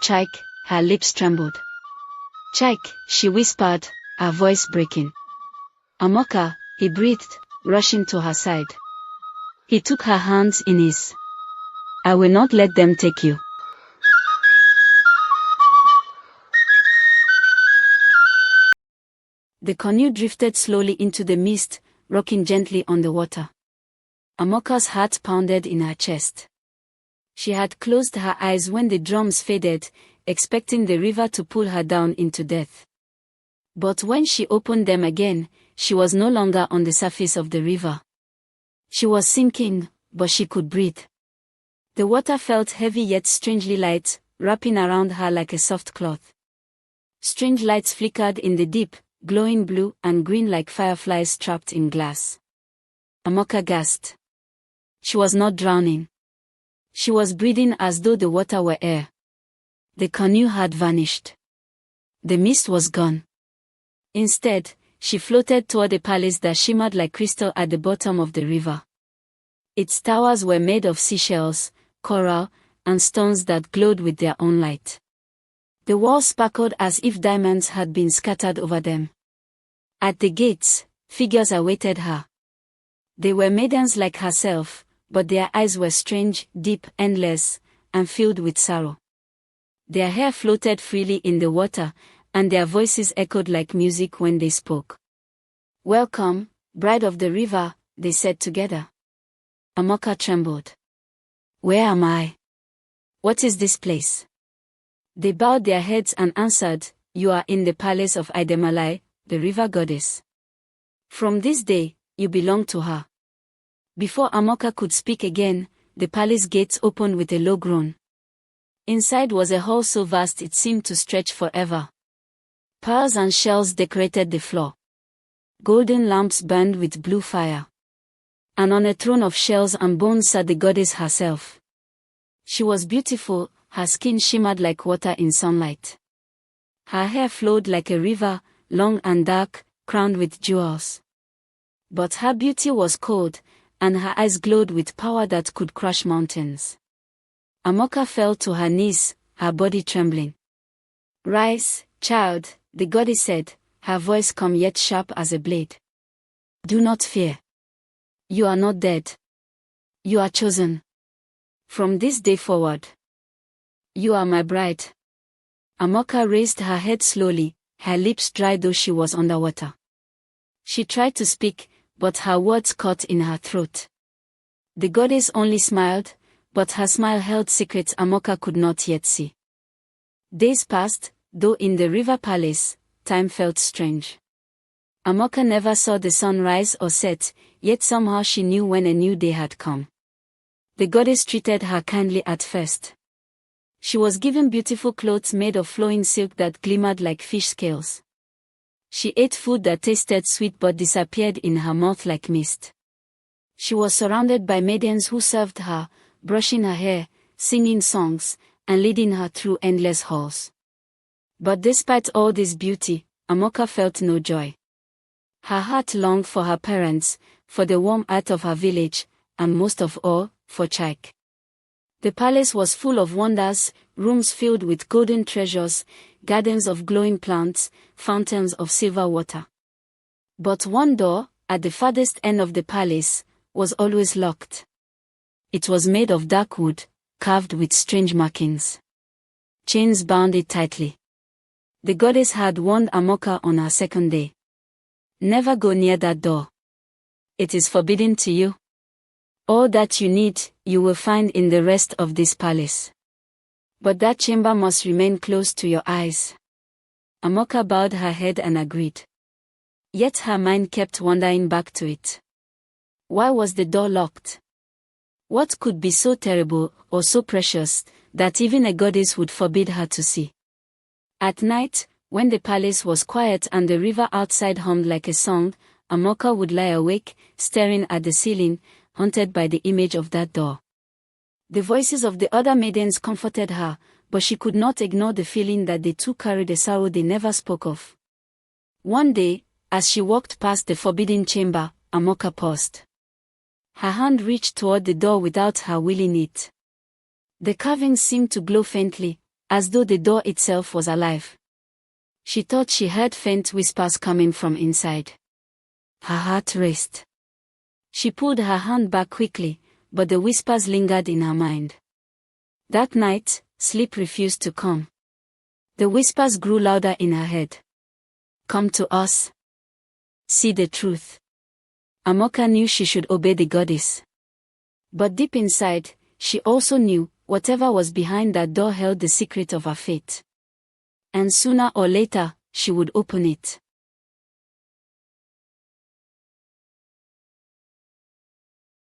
Chike, her lips trembled. Chike, she whispered, her voice breaking. Amoka, he breathed, rushing to her side. He took her hands in his. I will not let them take you. The canoe drifted slowly into the mist, rocking gently on the water. Amoka's heart pounded in her chest. She had closed her eyes when the drums faded, expecting the river to pull her down into death. But when she opened them again, she was no longer on the surface of the river. She was sinking, but she could breathe. The water felt heavy yet strangely light, wrapping around her like a soft cloth. Strange lights flickered in the deep, glowing blue and green like fireflies trapped in glass. Amoka gasped. She was not drowning. She was breathing as though the water were air. The canoe had vanished. The mist was gone. Instead, she floated toward a palace that shimmered like crystal at the bottom of the river. Its towers were made of seashells, coral, and stones that glowed with their own light. The walls sparkled as if diamonds had been scattered over them. At the gates, figures awaited her. They were maidens like herself, but their eyes were strange, deep, endless, and filled with sorrow. Their hair floated freely in the water, and their voices echoed like music when they spoke. Welcome, bride of the river, they said together. Amoka trembled. Where am I? What is this place? They bowed their heads and answered, You are in the palace of Idemalai, the river goddess. From this day, you belong to her. Before Amoka could speak again, the palace gates opened with a low groan. Inside was a hall so vast it seemed to stretch forever. Pearls and shells decorated the floor. Golden lamps burned with blue fire. And on a throne of shells and bones sat the goddess herself. She was beautiful, her skin shimmered like water in sunlight. Her hair flowed like a river, long and dark, crowned with jewels. But her beauty was cold, and her eyes glowed with power that could crush mountains. Amoka fell to her knees, her body trembling. Rise, child, the goddess said, her voice calm yet sharp as a blade. Do not fear. You are not dead. You are chosen. From this day forward, you are my bride. Amoka raised her head slowly, her lips dry though she was underwater. She tried to speak, but her words caught in her throat. The goddess only smiled, but her smile held secrets Amoka could not yet see. Days passed, though in the river palace, time felt strange. Amoka never saw the sun rise or set, yet somehow she knew when a new day had come. The goddess treated her kindly at first. She was given beautiful clothes made of flowing silk that glimmered like fish scales. She ate food that tasted sweet but disappeared in her mouth like mist. She was surrounded by maidens who served her, brushing her hair, singing songs, and leading her through endless halls. But despite all this beauty, Amoka felt no joy. Her heart longed for her parents, for the warm earth of her village, and most of all, for Chike. The palace was full of wonders, rooms filled with golden treasures, gardens of glowing plants, fountains of silver water. But one door, at the farthest end of the palace, was always locked. It was made of dark wood, carved with strange markings. Chains bound it tightly. The goddess had warned Amoka on her second day. Never go near that door. It is forbidden to you. All that you need, you will find in the rest of this palace. But that chamber must remain close to your eyes. Amoka bowed her head and agreed. Yet her mind kept wandering back to it. Why was the door locked? What could be so terrible or so precious that even a goddess would forbid her to see? At night, when the palace was quiet and the river outside hummed like a song, Amoka would lie awake, staring at the ceiling, haunted by the image of that door. The voices of the other maidens comforted her, but she could not ignore the feeling that they too carried a sorrow they never spoke of. One day, as she walked past the forbidden chamber, Amoka paused. Her hand reached toward the door without her willing it. The carvings seemed to glow faintly, as though the door itself was alive. She thought she heard faint whispers coming from inside. Her heart raced. She pulled her hand back quickly, but the whispers lingered in her mind. That night, sleep refused to come. The whispers grew louder in her head. Come to us. See the truth. Amoka knew she should obey the goddess. But deep inside, she also knew, whatever was behind that door held the secret of her fate. And sooner or later, she would open it.